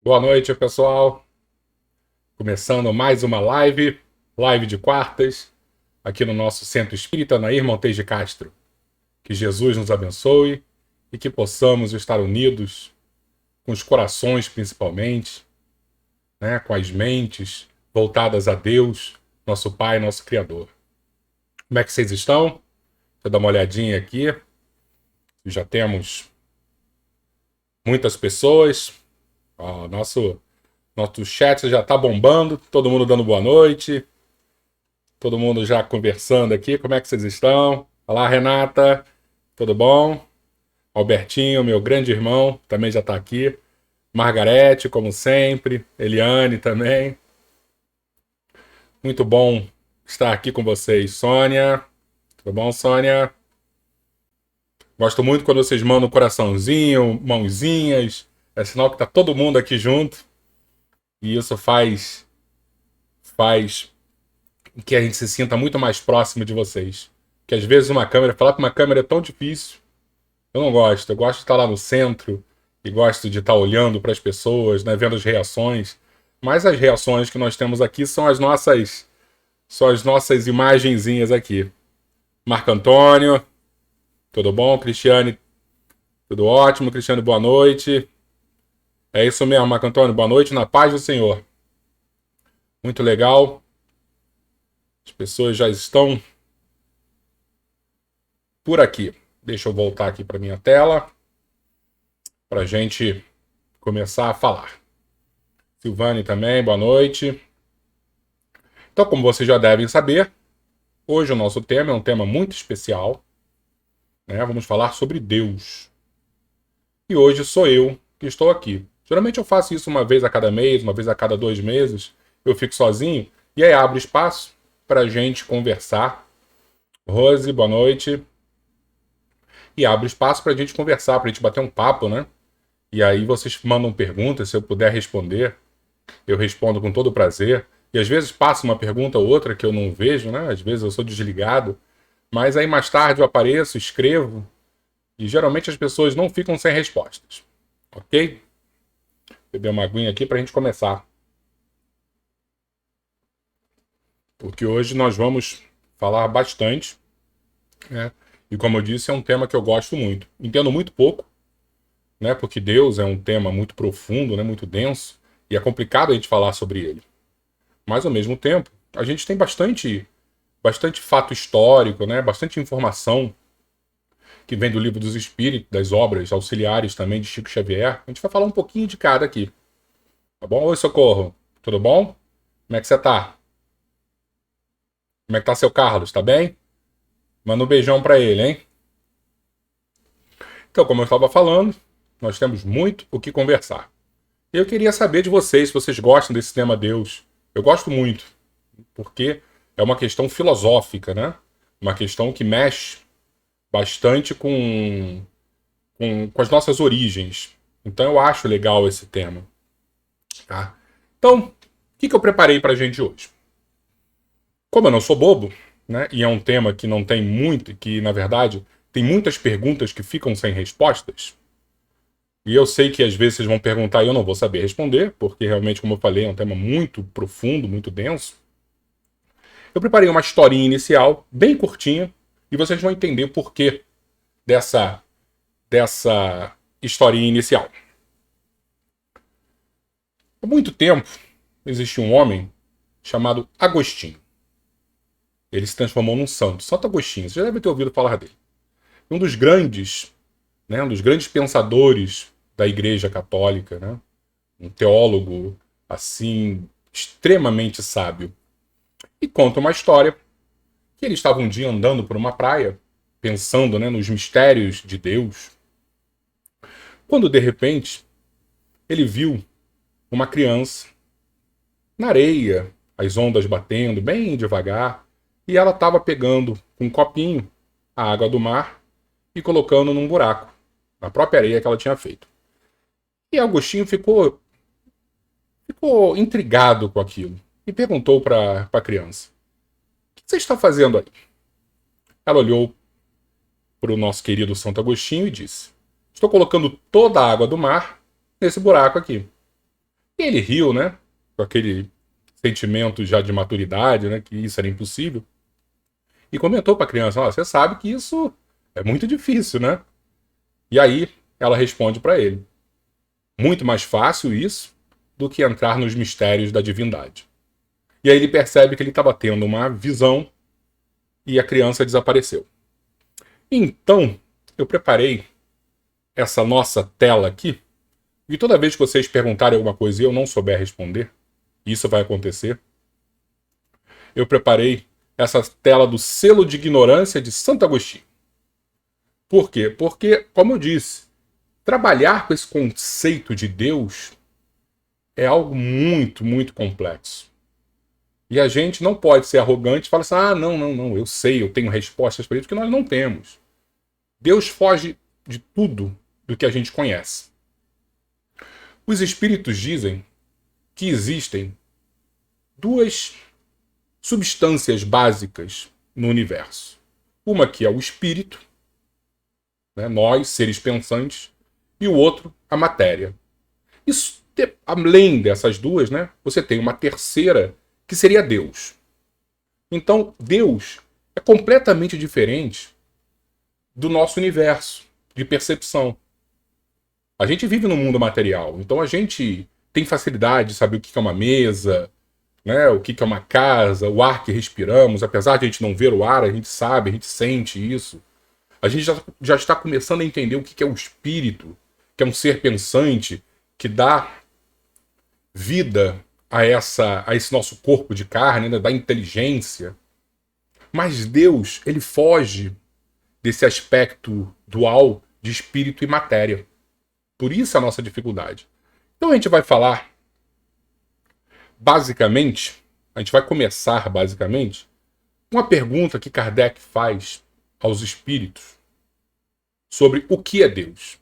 Boa noite, pessoal. Começando mais uma live de quartas, aqui no nosso Centro Espírita Nair Montes de Castro. Que Jesus nos abençoe e que possamos estar unidos, com os corações principalmente, né, com as mentes voltadas a Deus, nosso Pai, nosso Criador. Como é que vocês estão? Deixa eu dar uma olhadinha aqui. Já temos muitas pessoas. Ó, nosso chat já está bombando, todo mundo dando boa noite. Todo mundo já conversando aqui. Como é que vocês estão? Olá, Renata. Tudo bom? Albertinho, meu grande irmão, também já está aqui. Margarete, como sempre. Eliane também. Muito bom estar aqui com vocês. Sônia. Tudo bom, Sônia? Gosto muito quando vocês mandam um coraçãozinho, mãozinhas. É sinal que está todo mundo aqui junto. E isso faz que a gente se sinta muito mais próximo de vocês. Que às vezes falar com uma câmera é tão difícil. Eu não gosto. Eu gosto de estar lá no centro e gosto de estar olhando para as pessoas, né, vendo as reações. Mas as reações que nós temos aqui são as nossas imagenzinhas aqui. Marco Antônio, tudo bom? Cristiane, tudo ótimo. Cristiane, boa noite. É isso mesmo, Marco Antônio, boa noite, na paz do Senhor. Muito legal. As pessoas já estão por aqui. Deixa eu voltar aqui para minha tela para a gente começar a falar. Silvane também, boa noite. Então, como vocês já devem saber, hoje o nosso tema é um tema muito especial, né? Vamos falar sobre Deus. E hoje sou eu que estou aqui. Geralmente eu faço isso uma vez a cada mês, uma vez a cada 2 meses. Eu fico sozinho e aí abro espaço para a gente conversar. Rose, boa noite. E abro espaço para a gente conversar, para a gente bater um papo, né? E aí vocês mandam perguntas, se eu puder responder, eu respondo com todo prazer. E às vezes passa uma pergunta ou outra que eu não vejo, né? Às vezes eu sou desligado. Mas aí mais tarde eu apareço, escrevo. E geralmente as pessoas não ficam sem respostas. Ok? Beber uma aguinha aqui para a gente começar. Porque hoje nós vamos falar bastante, né? E como eu disse, é um tema que eu gosto muito. Entendo muito pouco, né? Porque Deus é um tema muito profundo, né? Muito denso. E é complicado a gente falar sobre ele. Mas ao mesmo tempo, a gente tem bastante fato histórico, né? Bastante informação que vem do Livro dos Espíritos, das obras auxiliares também de Chico Xavier. A gente vai falar um pouquinho de cada aqui. Tá bom? Oi, Socorro. Tudo bom? Como é que você tá? Como é que tá seu Carlos? Tá bem? Manda um beijão pra ele, hein? Então, como eu estava falando, nós temos muito o que conversar. Eu queria saber de vocês se vocês gostam desse tema Deus. Eu gosto muito, porque é uma questão filosófica, né? Uma questão que mexe bastante com as nossas origens. Então eu acho legal esse tema. Tá? Então, o que eu preparei para a gente hoje? Como eu não sou bobo, né? E é um tema que não tem muito, que na verdade tem muitas perguntas que ficam sem respostas. E eu sei que às vezes vocês vão perguntar e eu não vou saber responder, porque realmente, como eu falei, é um tema muito profundo, muito denso. Eu preparei uma historinha inicial, bem curtinha, e vocês vão entender o porquê dessa historinha inicial. Há muito tempo existia um homem chamado Agostinho. Ele se transformou num santo, Santo Agostinho. Você já deve ter ouvido falar dele. Um dos grandes, né, um dos grandes pensadores da Igreja Católica, né? Um teólogo assim extremamente sábio. E conta uma história que ele estava um dia andando por uma praia, pensando, né, nos mistérios de Deus, quando de repente ele viu uma criança na areia, as ondas batendo bem devagar, e ela estava pegando com um copinho a água do mar e colocando num buraco, na própria areia que ela tinha feito. E Agostinho ficou intrigado com aquilo e perguntou para a criança: O que você está fazendo aí? Ela olhou para o nosso querido Santo Agostinho e disse: Estou colocando toda a água do mar nesse buraco aqui. E ele riu, né? Com aquele sentimento já de maturidade, né? Que isso era impossível. E comentou para a criança: você sabe que isso é muito difícil, né? E aí ela responde para ele: muito mais fácil isso do que entrar nos mistérios da divindade. E aí ele percebe que ele estava tendo uma visão e a criança desapareceu. Então, eu preparei essa nossa tela aqui, e toda vez que vocês perguntarem alguma coisa e eu não souber responder, isso vai acontecer, eu preparei essa tela do selo de ignorância de Santo Agostinho. Por quê? Porque, como eu disse, trabalhar com esse conceito de Deus é algo muito, muito complexo. E a gente não pode ser arrogante e falar assim: não, eu sei, eu tenho respostas para isso, porque nós não temos. Deus foge de tudo do que a gente conhece. Os espíritos dizem que existem duas substâncias básicas no universo. Uma que é o espírito, né, nós, seres pensantes, e o outro, a matéria. Isso, além dessas duas, né, você tem uma terceira, que seria Deus. Então, Deus é completamente diferente do nosso universo de percepção. A gente vive no mundo material, então a gente tem facilidade de saber o que é uma mesa, né, o que é uma casa, o ar que respiramos. Apesar de a gente não ver o ar, a gente sabe, a gente sente isso. A gente já está começando a entender o que é o espírito, que é um ser pensante, que dá vida a esse nosso corpo de carne, né, da inteligência. Mas Deus, ele foge desse aspecto dual de espírito e matéria. Por isso a nossa dificuldade. Então a gente vai falar, basicamente, a gente vai começar, basicamente, uma pergunta que Kardec faz aos espíritos sobre o que é Deus.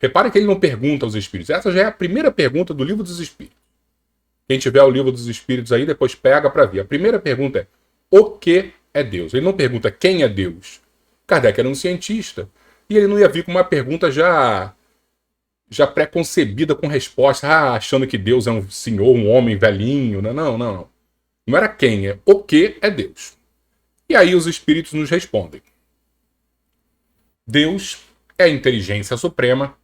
Repare que ele não pergunta aos espíritos. Essa já é a primeira pergunta do Livro dos Espíritos. Quem tiver o Livro dos Espíritos aí, depois pega para ver. A primeira pergunta é: o que é Deus? Ele não pergunta quem é Deus. Kardec era um cientista e ele não ia vir com uma pergunta já pré-concebida com resposta, achando que Deus é um senhor, um homem velhinho. Não. Não era quem, é o que é Deus. E aí os espíritos nos respondem: Deus é a inteligência suprema,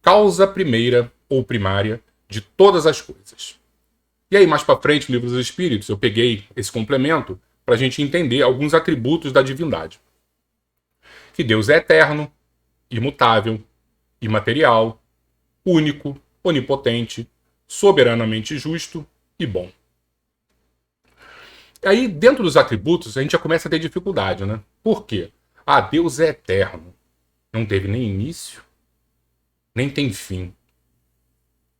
causa primeira ou primária de todas as coisas. E aí, mais para frente, no Livro dos Espíritos, eu peguei esse complemento para a gente entender alguns atributos da divindade. Que Deus é eterno, imutável, imaterial, único, onipotente, soberanamente justo e bom. Aí, dentro dos atributos, a gente já começa a ter dificuldade, né? Por quê? Deus é eterno. Não teve nem início, nem tem fim.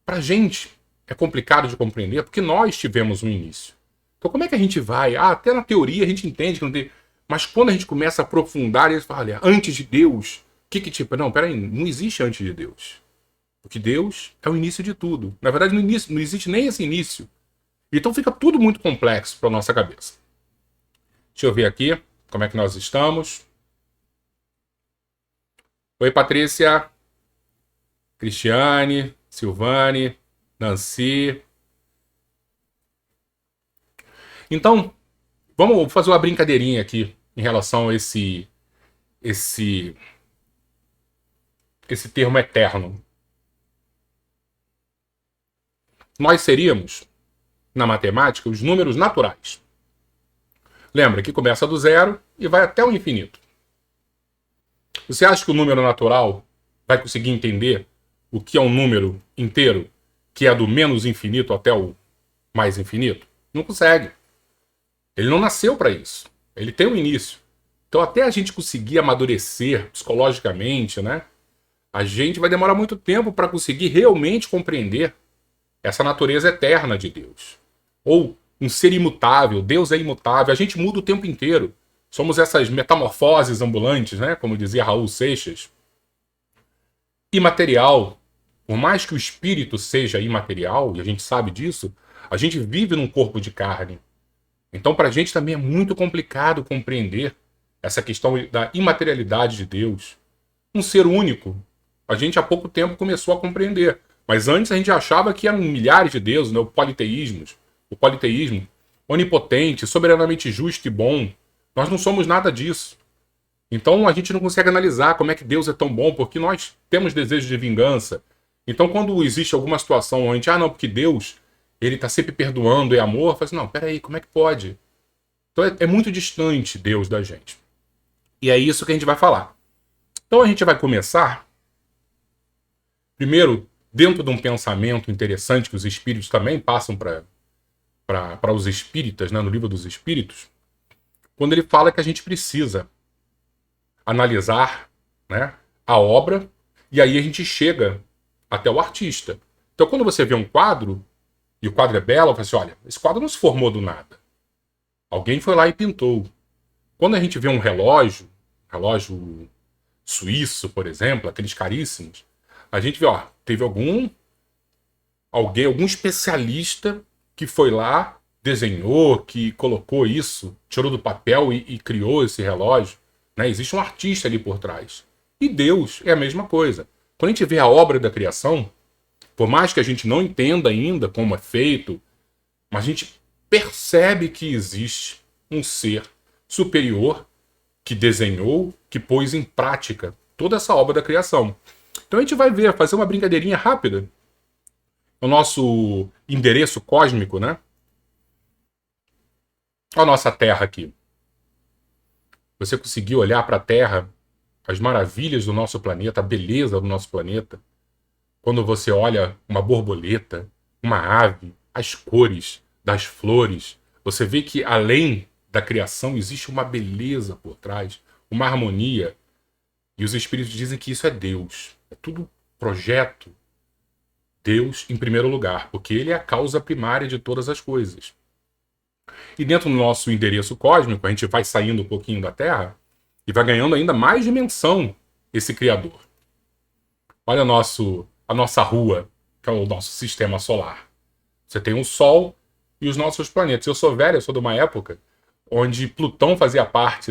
Pra gente, é complicado de compreender, porque nós tivemos um início. Então, como é que a gente vai? Até na teoria a gente entende que não tem... Mas quando a gente começa a aprofundar, eles falam: olha, antes de Deus, tipo... Não, peraí, não existe antes de Deus. Porque Deus é o início de tudo. Na verdade, não existe nem esse início. Então fica tudo muito complexo para nossa cabeça. Deixa eu ver aqui como é que nós estamos. Oi, Patrícia, Cristiane, Silvane, Nancy. Então, vamos fazer uma brincadeirinha aqui em relação a esse termo eterno. Nós seríamos, na matemática, os números naturais. Lembra que começa do zero e vai até o infinito. Você acha que o número natural vai conseguir entender o que é um número inteiro, que é do menos infinito até o mais infinito? Não consegue. Ele não nasceu para isso. Ele tem um início. Então, até a gente conseguir amadurecer psicologicamente, né, a gente vai demorar muito tempo para conseguir realmente compreender essa natureza eterna de Deus. Ou um ser imutável. Deus é imutável. A gente muda o tempo inteiro. Somos essas metamorfoses ambulantes, né? Como dizia Raul Seixas. Imaterial. Por mais que o espírito seja imaterial, e a gente sabe disso, a gente vive num corpo de carne. Então, para a gente também é muito complicado compreender essa questão da imaterialidade de Deus. Um ser único. A gente há pouco tempo começou a compreender. Mas antes a gente achava que eram milhares de deuses, né? O politeísmo, onipotente, soberanamente justo e bom. Nós não somos nada disso. Então a gente não consegue analisar como é que Deus é tão bom, porque nós temos desejo de vingança. Então quando existe alguma situação onde a gente, não, porque Deus, ele está sempre perdoando, é amor, fala assim, não, peraí, como é que pode? Então é muito distante Deus da gente. E é isso que a gente vai falar. Então a gente vai começar, primeiro, dentro de um pensamento interessante que os espíritos também passam para os espíritas, né, no livro dos espíritos, quando ele fala que a gente precisa analisar, né, a obra, e aí a gente chega até o artista. Então quando você vê um quadro, e o quadro é belo, você fala assim, olha, esse quadro não se formou do nada. Alguém foi lá e pintou. Quando a gente vê um relógio suíço, por exemplo, aqueles caríssimos, a gente vê, teve algum especialista que foi lá, desenhou, que colocou isso, tirou do papel e criou esse relógio. Né? Existe um artista ali por trás. E Deus é a mesma coisa. Quando a gente vê a obra da criação, por mais que a gente não entenda ainda como é feito, mas a gente percebe que existe um ser superior que desenhou, que pôs em prática toda essa obra da criação. Então a gente vai ver, fazer uma brincadeirinha rápida. O nosso endereço cósmico, né? A nossa Terra aqui. Você conseguiu olhar para a Terra, as maravilhas do nosso planeta, a beleza do nosso planeta. Quando você olha uma borboleta, uma ave, as cores das flores, você vê que além da criação existe uma beleza por trás, uma harmonia. E os espíritos dizem que isso é Deus. É tudo projeto. Deus em primeiro lugar, porque ele é a causa primária de todas as coisas. E dentro do nosso endereço cósmico, a gente vai saindo um pouquinho da Terra e vai ganhando ainda mais dimensão esse Criador. Olha a nossa Rua, que é o nosso sistema solar. Você tem o Sol e os nossos planetas. Eu sou velho, eu sou de uma época onde Plutão fazia parte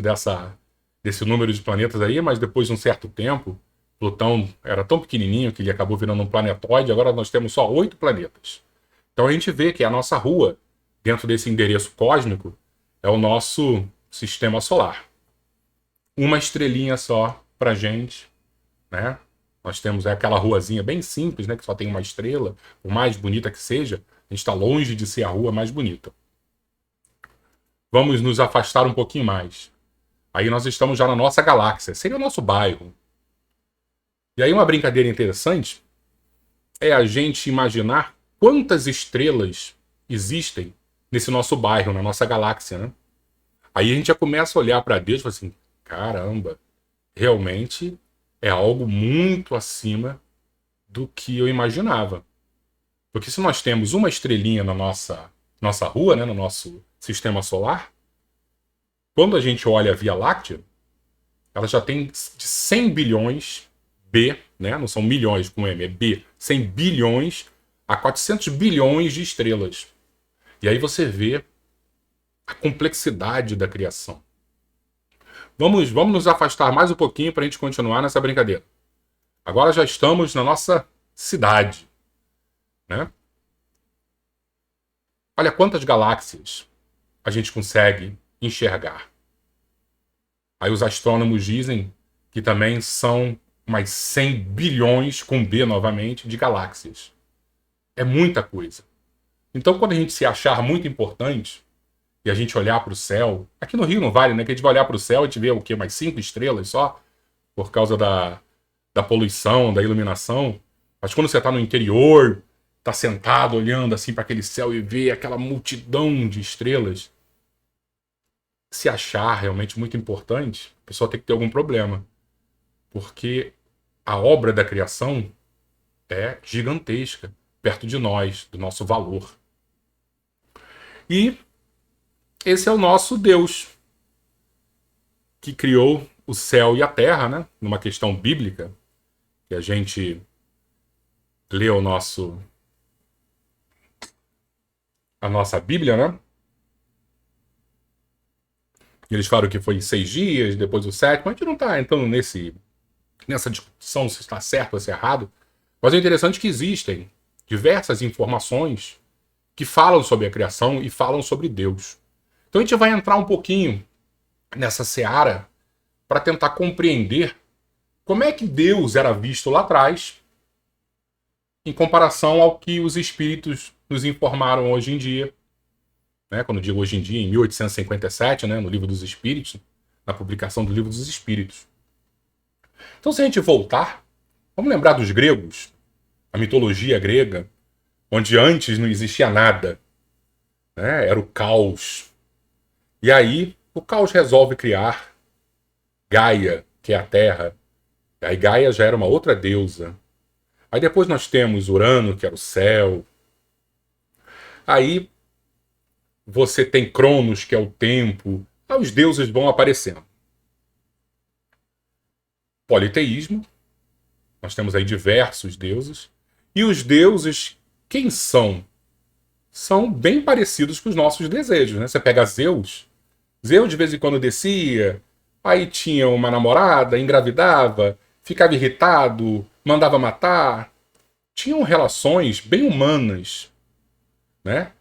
desse número de planetas aí, mas depois de um certo tempo, Plutão era tão pequenininho que ele acabou virando um planetóide, agora nós temos só 8 planetas. Então a gente vê que a nossa Rua, dentro desse endereço cósmico, é o nosso sistema solar. Uma estrelinha só pra gente, né? Nós temos aquela ruazinha bem simples, né? Que só tem uma estrela, por mais bonita que seja, a gente está longe de ser a rua mais bonita. Vamos nos afastar um pouquinho mais. Aí nós estamos já na nossa galáxia, seria o nosso bairro. E aí uma brincadeira interessante é a gente imaginar quantas estrelas existem nesse nosso bairro, na nossa galáxia, né? Aí a gente já começa a olhar para Deus e fala assim, caramba, realmente é algo muito acima do que eu imaginava. Porque se nós temos uma estrelinha na nossa rua, né, no nosso sistema solar, quando a gente olha a Via Láctea, ela já tem de 100 bilhões B, né, não são milhões com M, é B, 100 bilhões a 400 bilhões de estrelas. E aí você vê a complexidade da criação. Vamos nos afastar mais um pouquinho para a gente continuar nessa brincadeira. Agora já estamos na nossa cidade, né? Olha quantas galáxias a gente consegue enxergar. Aí os astrônomos dizem que também são mais 100 bilhões, com B novamente, de galáxias. É muita coisa. Então, quando a gente se achar muito importante e a gente olhar para o céu, aqui no Rio não vale, né? Que a gente vai olhar para o céu e a gente vê o quê? Mais 5 estrelas só, por causa da poluição, da iluminação. Mas quando você está no interior, está sentado olhando assim para aquele céu e vê aquela multidão de estrelas, se achar realmente muito importante, a pessoa tem que ter algum problema. Porque a obra da criação é gigantesca perto de nós, do nosso valor. E esse é o nosso Deus, que criou o céu e a terra, né? Numa questão bíblica, que a gente lê a nossa Bíblia, né? E eles falam que foi em 6 dias, depois o sétimo. A gente não está entrando nessa discussão se está certo ou se é errado. Mas é interessante que existem diversas informações que falam sobre a criação e falam sobre Deus. Então a gente vai entrar um pouquinho nessa seara para tentar compreender como é que Deus era visto lá atrás em comparação ao que os espíritos nos informaram hoje em dia. Né? Quando digo hoje em dia, em 1857, né, no Livro dos Espíritos, na publicação do Livro dos Espíritos. Então, se a gente voltar, vamos lembrar dos gregos, a mitologia grega, onde antes não existia nada, né? Era o caos. E aí, o caos resolve criar Gaia, que é a Terra. Aí Gaia já era uma outra deusa. Aí depois nós temos Urano, que era o céu. Aí você tem Cronos, que é o tempo. Aí os deuses vão aparecendo. Politeísmo. Nós temos aí diversos deuses. E os deuses, quem são? São bem parecidos com os nossos desejos, né? Você pega Zeus. Zeus de vez em quando descia, aí tinha uma namorada, engravidava, ficava irritado, mandava matar. Tinham relações bem humanas, né?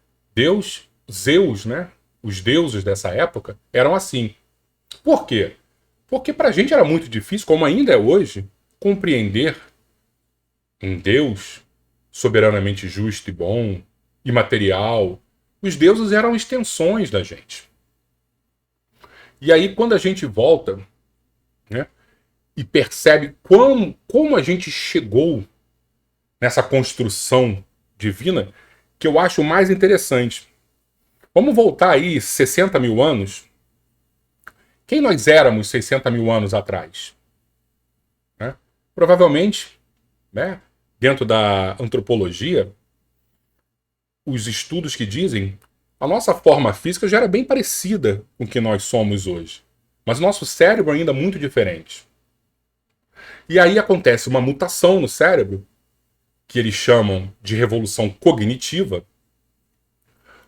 Zeus, né? Os deuses dessa época eram assim. Por quê? Porque pra gente era muito difícil, como ainda é hoje, compreender um Deus soberanamente justo e bom, imaterial. Os deuses eram extensões da gente. E aí, quando a gente volta, né, e percebe como a gente chegou nessa construção divina, que eu acho mais interessante. Vamos voltar aí 60 mil anos. Quem nós éramos 60 mil anos atrás? Né? Provavelmente, né, dentro da antropologia, os estudos que dizem a nossa forma física já era bem parecida com o que nós somos hoje. Mas o nosso cérebro ainda é muito diferente. E aí acontece uma mutação no cérebro, que eles chamam de revolução cognitiva,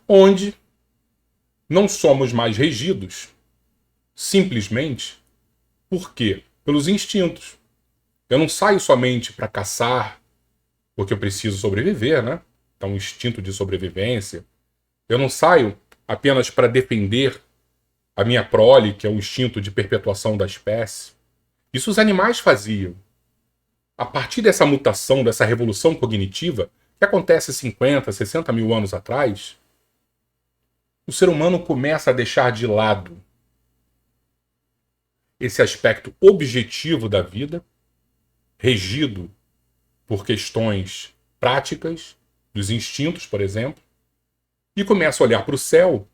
onde não somos mais regidos simplesmente por quê? Pelos instintos. Eu não saio somente para caçar porque eu preciso sobreviver, né? Então, um instinto de sobrevivência. Eu não saio apenas para defender a minha prole, que é o instinto de perpetuação da espécie. Isso os animais faziam. A partir dessa mutação, dessa revolução cognitiva, que acontece 50, 60 mil anos atrás, o ser humano começa a deixar de lado esse aspecto objetivo da vida, regido por questões práticas, dos instintos, por exemplo, e começa a olhar para o céu,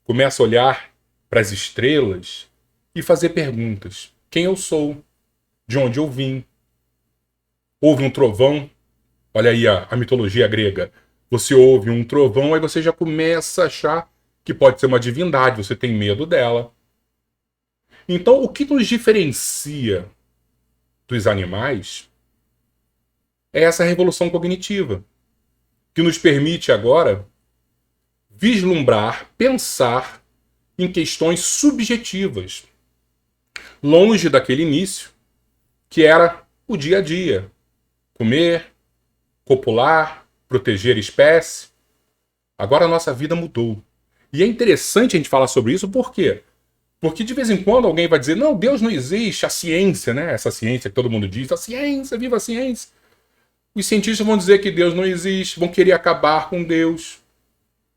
começa a olhar para as estrelas e fazer perguntas. Quem eu sou? De onde eu vim? Houve um trovão? Olha aí a mitologia grega. Você ouve um trovão, aí você já começa a achar que pode ser uma divindade, você tem medo dela. Então, o que nos diferencia dos animais é essa revolução cognitiva, que nos permite agora vislumbrar, pensar em questões subjetivas, longe daquele início, que era o dia a dia. Comer, copular, proteger a espécie. Agora a nossa vida mudou. E é interessante a gente falar sobre isso, por quê? Porque de vez em quando alguém vai dizer, não, Deus não existe, a ciência, né? Essa ciência que todo mundo diz, a ciência, viva a ciência. Os cientistas vão dizer que Deus não existe, vão querer acabar com Deus.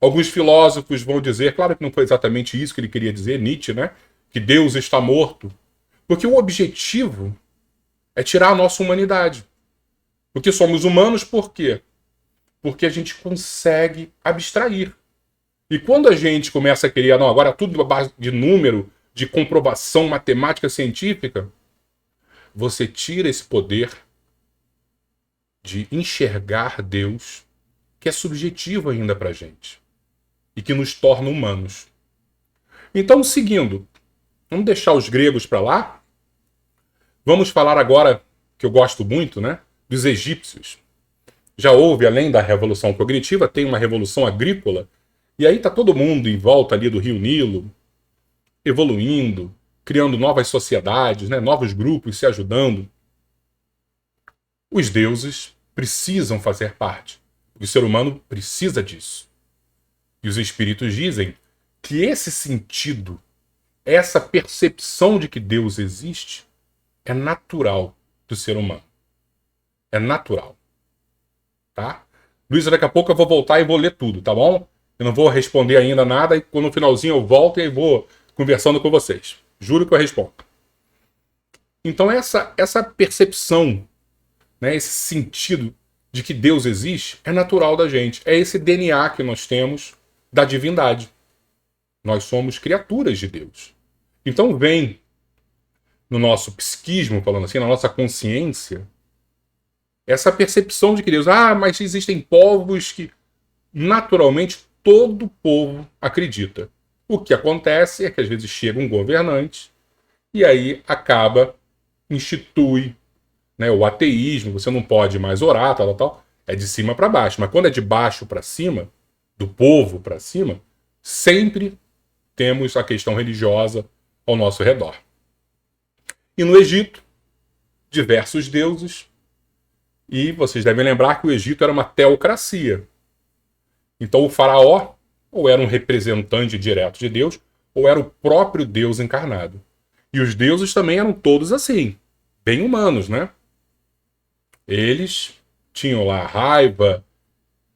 Alguns filósofos vão dizer, claro que não foi exatamente isso que ele queria dizer, Nietzsche, né? Que Deus está morto. Porque o objetivo é tirar a nossa humanidade. Porque somos humanos, por quê? Porque a gente consegue abstrair. E quando a gente começa a querer, não, agora tudo à base de número, de comprovação matemática científica, você tira esse poder de enxergar Deus, que é subjetivo ainda pra gente. E que nos torna humanos. Então, seguindo, vamos deixar os gregos para lá. Vamos falar agora, que eu gosto muito, né, dos egípcios. Já houve, além da revolução cognitiva, tem uma revolução agrícola. E aí está todo mundo em volta ali do Rio Nilo, evoluindo, criando novas sociedades, né, novos grupos se ajudando. Os deuses precisam fazer parte. O ser humano precisa disso. E os espíritos dizem que esse sentido, essa percepção de que Deus existe, é natural do ser humano. É natural. Tá? Luísa, daqui a pouco eu vou voltar e vou ler tudo, tá bom? Eu não vou responder ainda nada, e no finalzinho eu volto e vou conversando com vocês. Juro que eu respondo. Então essa percepção, né, esse sentido de que Deus existe, é natural da gente. É esse DNA que nós temos da divindade. Nós somos criaturas de Deus. Então vem no nosso psiquismo, falando assim, na nossa consciência, essa percepção de que Deus... mas existem povos que naturalmente todo povo acredita. O que acontece é que às vezes chega um governante e aí institui, né, o ateísmo, você não pode mais orar, tal. É de cima para baixo. Mas quando é de baixo para cima, do povo para cima, sempre temos a questão religiosa ao nosso redor. E no Egito, diversos deuses. E vocês devem lembrar que o Egito era uma teocracia. Então o faraó ou era um representante direto de Deus, ou era o próprio Deus encarnado. E os deuses também eram todos assim, bem humanos, né? Eles tinham lá raiva,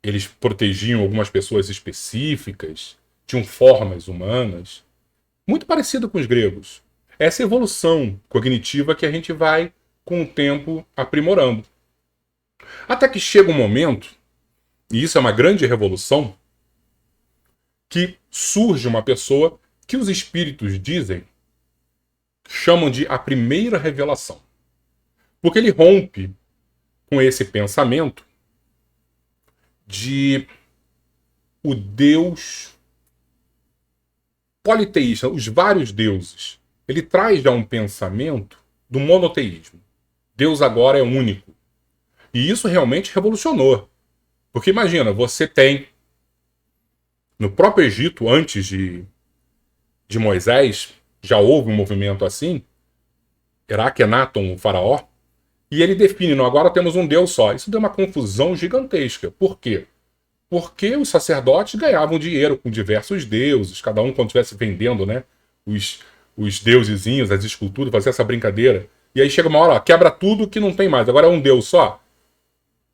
eles protegiam algumas pessoas específicas, tinham formas humanas, muito parecido com os gregos. Essa evolução cognitiva que a gente vai, com o tempo, aprimorando. Até que chega um momento, e isso é uma grande revolução, que surge uma pessoa que os espíritos chamam de a primeira revelação. Porque ele rompe com esse pensamento de o Deus politeísta, os vários deuses. Ele traz já um pensamento do monoteísmo. Deus agora é único. E isso realmente revolucionou. Porque imagina, você tem no próprio Egito, antes de Moisés, já houve um movimento assim, era Akhenaton, o faraó, e ele define, não, agora temos um Deus só. Isso deu uma confusão gigantesca. Por quê? Porque os sacerdotes ganhavam dinheiro com diversos deuses, cada um quando estivesse vendendo, né, os deusezinhos, as esculturas, fazia essa brincadeira. E aí chega uma hora, quebra tudo que não tem mais, agora é um Deus só.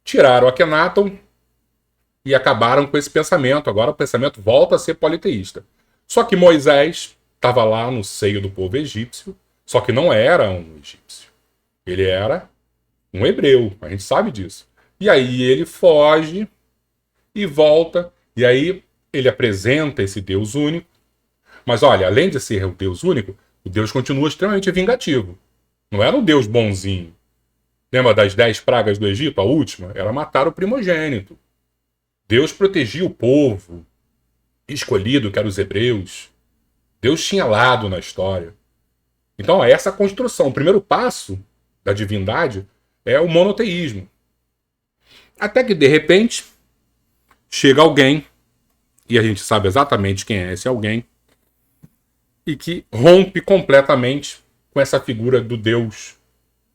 Tiraram Akhenaton e acabaram com esse pensamento. Agora o pensamento volta a ser politeísta. Só que Moisés estava lá no seio do povo egípcio, só que não era um egípcio. Ele era um hebreu, a gente sabe disso. E aí ele foge e volta, e aí ele apresenta esse Deus único. Mas olha, além de ser o Deus único, o Deus continua extremamente vingativo. Não era um Deus bonzinho. Lembra das 10 pragas do Egito? A última era matar o primogênito. Deus protegia o povo escolhido, que eram os hebreus. Deus tinha lado na história. Então, essa construção, o primeiro passo da divindade é o monoteísmo. Até que, de repente, chega alguém, e a gente sabe exatamente quem é esse alguém, e que rompe completamente com essa figura do Deus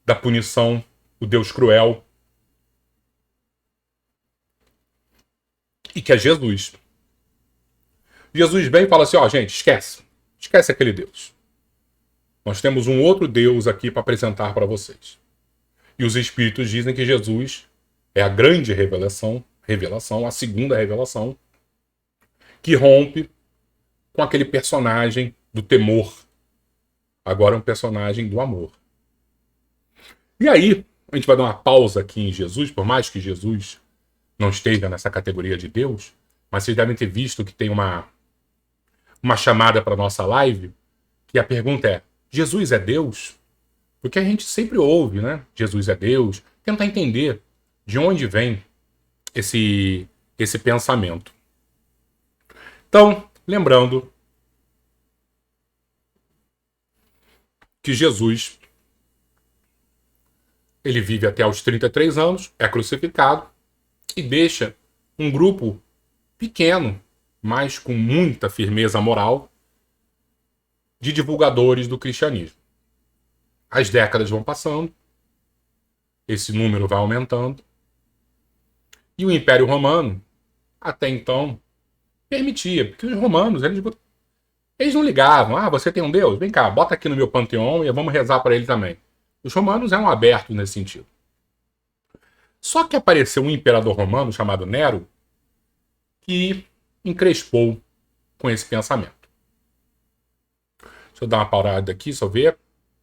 da punição, o Deus cruel, e que é Jesus. Jesus vem e fala assim, gente, esquece aquele Deus. Nós temos um outro Deus aqui para apresentar para vocês. E os espíritos dizem que Jesus é a grande revelação, a segunda revelação, que rompe com aquele personagem do temor. Agora é um personagem do amor. E aí, a gente vai dar uma pausa aqui em Jesus, por mais que Jesus não esteja nessa categoria de Deus, mas vocês devem ter visto que tem uma chamada para nossa live, que a pergunta é, Jesus é Deus? Porque a gente sempre ouve, né? Jesus é Deus. Tentar entender de onde vem esse pensamento. Então, lembrando que Jesus ele vive até aos 33 anos, é crucificado e deixa um grupo pequeno, mas com muita firmeza moral, de divulgadores do cristianismo. As décadas vão passando, esse número vai aumentando, E o Império Romano, até então, permitia, porque os romanos, eles não ligavam. Ah, você tem um Deus? Vem cá, bota aqui no meu panteão e vamos rezar para ele também. Os romanos eram abertos nesse sentido. Só que apareceu um imperador romano chamado Nero que encrespou com esse pensamento. Deixa eu dar uma parada aqui, só ver.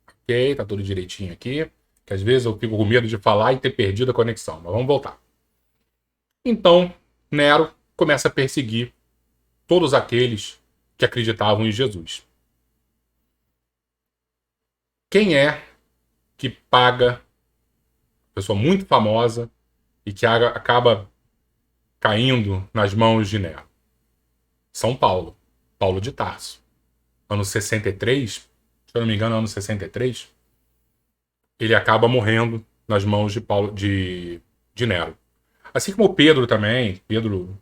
Ok, tá tudo direitinho aqui. Que às vezes eu fico com medo de falar e ter perdido a conexão. Mas vamos voltar. Então, Nero começa a perseguir todos aqueles que acreditavam em Jesus. Quem é que paga, pessoa muito famosa, e que acaba caindo nas mãos de Nero? São Paulo. Paulo de Tarso. Ano 63, se eu não me engano, ano 63, ele acaba morrendo nas mãos de Nero. Assim como Pedro também. Pedro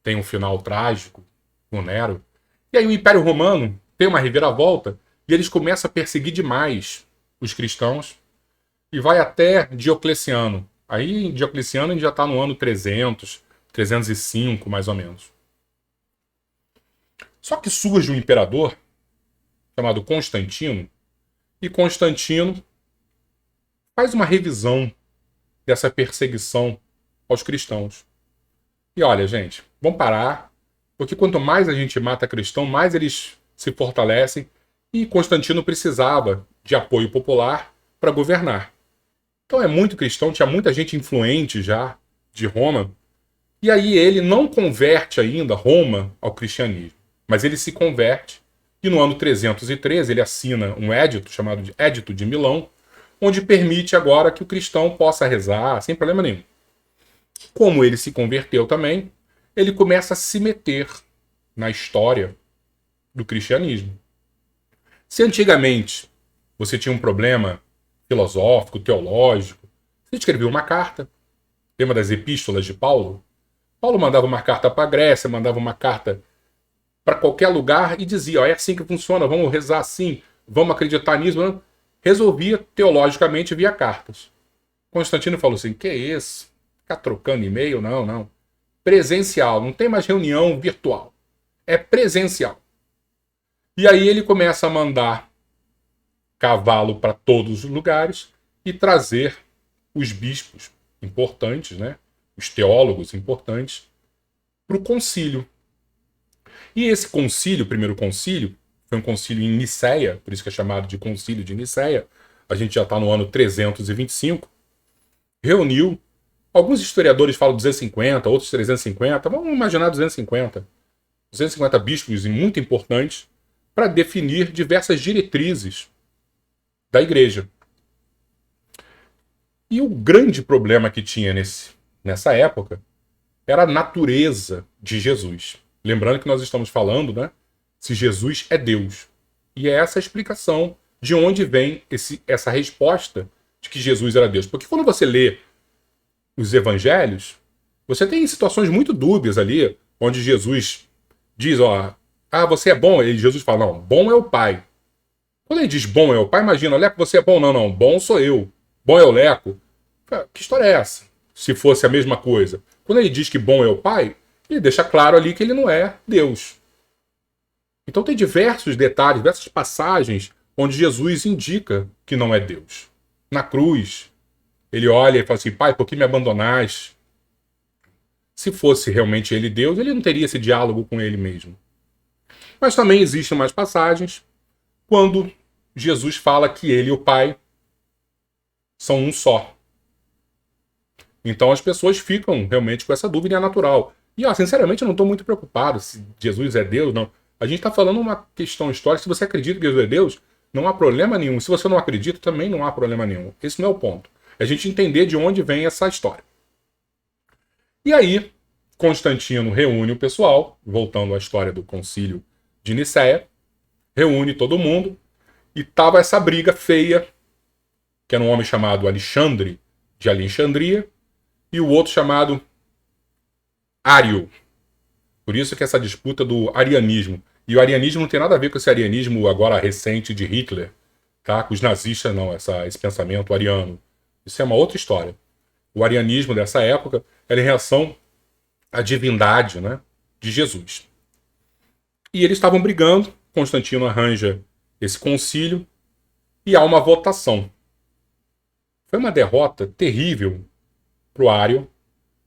tem um final trágico com Nero. E aí o Império Romano tem uma reviravolta e eles começam a perseguir demais os cristãos e vai até Diocleciano. Aí Diocleciano a gente já está no ano 300, 305 mais ou menos. Só que surge um imperador chamado Constantino e Constantino faz uma revisão dessa perseguição aos cristãos. E olha, gente, vamos parar, porque quanto mais a gente mata cristão, mais eles se fortalecem, e Constantino precisava de apoio popular para governar. Então é muito cristão, tinha muita gente influente já de Roma, e aí ele não converte ainda Roma ao cristianismo, mas ele se converte, e no ano 313 ele assina um édito chamado de Édito de Milão, onde permite agora que o cristão possa rezar sem problema nenhum. Como ele se converteu também, ele começa a se meter na história do cristianismo. Se antigamente você tinha um problema filosófico, teológico, você escrevia uma carta. Lembra das epístolas de Paulo? Paulo mandava uma carta para a Grécia, mandava uma carta para qualquer lugar e dizia, ó, é assim que funciona, vamos rezar assim, vamos acreditar nisso. Resolvia teologicamente via cartas. Constantino falou assim, que é isso? Ficar trocando e-mail? Não, não. Presencial, não tem mais reunião virtual. É presencial. E aí ele começa a mandar cavalo para todos os lugares e trazer os bispos importantes, né? Os teólogos importantes, para o concílio. E esse concílio, o primeiro concílio, foi um concílio em Niceia, por isso que é chamado de concílio de Niceia, a gente já está no ano 325, reuniu, alguns historiadores falam 250, outros 350, vamos imaginar 250 bispos muito importantes, para definir diversas diretrizes da igreja. E o grande problema que tinha nessa época era a natureza de Jesus. Lembrando que nós estamos falando, né, se Jesus é Deus. E é essa a explicação de onde vem essa resposta de que Jesus era Deus. Porque quando você lê os evangelhos, você tem situações muito dúbias ali, onde Jesus diz, ó, ah, você é bom. E Jesus fala, não, bom é o Pai. Quando ele diz bom é o Pai, imagina, Leco, você é bom. Não, não, bom sou eu. Bom é o Leco. Que história é essa? Se fosse a mesma coisa. Quando ele diz que bom é o Pai, ele deixa claro ali que ele não é Deus. Então tem diversos detalhes, diversas passagens onde Jesus indica que não é Deus. Na cruz, ele olha e fala assim, Pai, por que me abandonaste? Se fosse realmente ele Deus, ele não teria esse diálogo com ele mesmo. Mas também existem mais passagens quando Jesus fala que ele e o Pai são um só. Então as pessoas ficam realmente com essa dúvida, e é natural. E, ó, sinceramente, eu não estou muito preocupado se Jesus é Deus, não. A gente está falando uma questão histórica. Se você acredita que Jesus é Deus, não há problema nenhum. Se você não acredita, também não há problema nenhum. Esse não é o ponto. É a gente entender de onde vem essa história. E aí, Constantino reúne o pessoal, voltando à história do concílio de Niceia, reúne todo mundo, e tava essa briga feia, que era um homem chamado Alexandre de Alexandria, e o outro chamado Ário. Por isso que essa disputa do arianismo. E o arianismo não tem nada a ver com esse arianismo agora recente de Hitler, tá? Com os nazistas, não, esse pensamento ariano. Isso é uma outra história. O arianismo dessa época era em reação à divindade, né, de Jesus. E eles estavam brigando, Constantino arranja esse concílio e há uma votação. Foi uma derrota terrível para o Ário.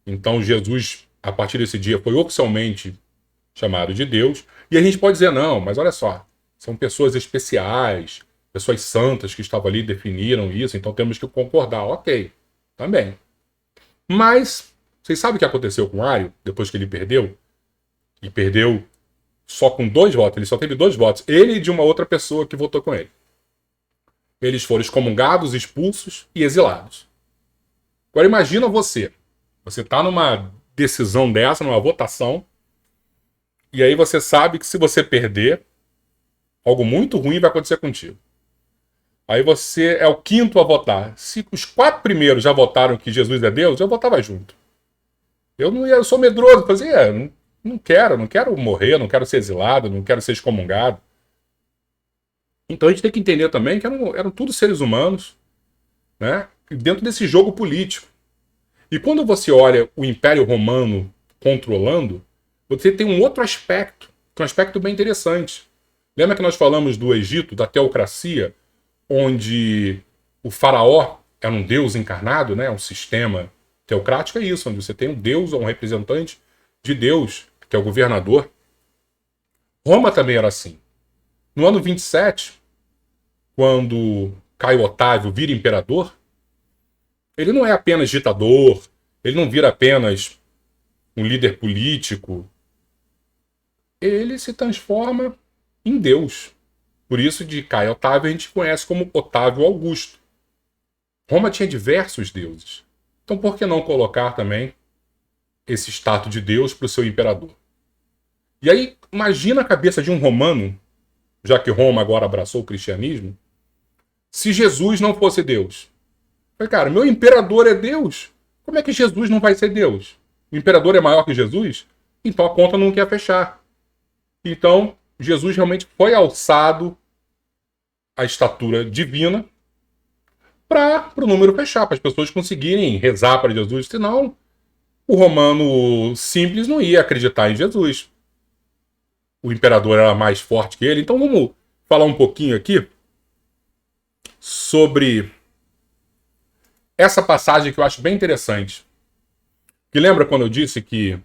Então Jesus, a partir desse dia, foi oficialmente chamado de Deus. E a gente pode dizer, não, mas olha só, são pessoas especiais, pessoas santas que estavam ali definiram isso, então temos que concordar. Ok, também. Mas, vocês sabem o que aconteceu com o Ário, depois que ele perdeu? E perdeu só com 2 votos, ele só teve 2 votos. Ele e de uma outra pessoa que votou com ele. Eles foram excomungados, expulsos e exilados. Agora imagina você. Você está numa decisão dessa, numa votação, e aí você sabe que se você perder, algo muito ruim vai acontecer contigo. Aí você é o 5º a votar. Se os 4 primeiros já votaram que Jesus é Deus, eu votava junto. Eu sou medroso, fazia, não quero morrer, não quero ser exilado, não quero ser excomungado. Então a gente tem que entender também que eram todos seres humanos, né, dentro desse jogo político. E quando você olha o Império Romano controlando, você tem um outro aspecto, que é um aspecto bem interessante. Lembra que nós falamos do Egito, da teocracia, onde o faraó era um deus encarnado, né, um sistema teocrático? É isso, onde você tem um deus ou um representante de Deus, que é o governador. Roma também era assim. No ano 27, quando Caio Otávio vira imperador, ele não é apenas ditador, ele não vira apenas um líder político, ele se transforma em Deus. Por isso, de Caio Otávio, a gente conhece como Otávio Augusto. Roma tinha diversos deuses. Então, por que não colocar também esse status de Deus para o seu imperador? E aí, imagina a cabeça de um romano, já que Roma agora abraçou o cristianismo, se Jesus não fosse Deus. Falei, cara, meu imperador é Deus. Como é que Jesus não vai ser Deus? O imperador é maior que Jesus? Então a conta não quer fechar. Então, Jesus realmente foi alçado à estatura divina para o número fechar, para as pessoas conseguirem rezar para Jesus. Senão, o romano simples não ia acreditar em Jesus. O imperador era mais forte que ele. Então vamos falar um pouquinho aqui sobre essa passagem que eu acho bem interessante. Que lembra quando eu disse que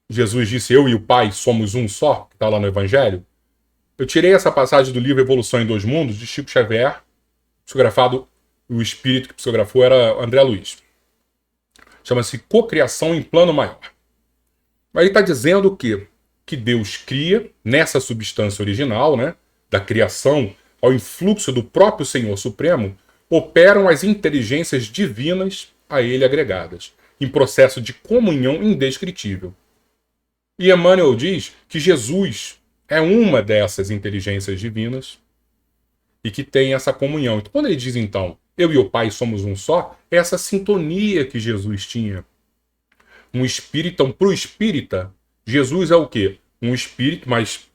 Jesus disse, eu e o Pai somos um só, que está lá no Evangelho? Eu tirei essa passagem do livro Evolução em Dois Mundos, de Chico Xavier, psicografado, o espírito que psicografou era André Luiz. Chama-se Cocriação em Plano Maior. Aí ele está dizendo que Deus cria, nessa substância original, né, da criação, ao influxo do próprio Senhor Supremo, operam as inteligências divinas a ele agregadas, em processo de comunhão indescritível. E Emmanuel diz que Jesus é uma dessas inteligências divinas e que tem essa comunhão. Então, quando ele diz, então, eu e o Pai somos um só, é essa sintonia que Jesus tinha. Um espírito, então, para o espírita, Jesus é o quê? Um espírito, mas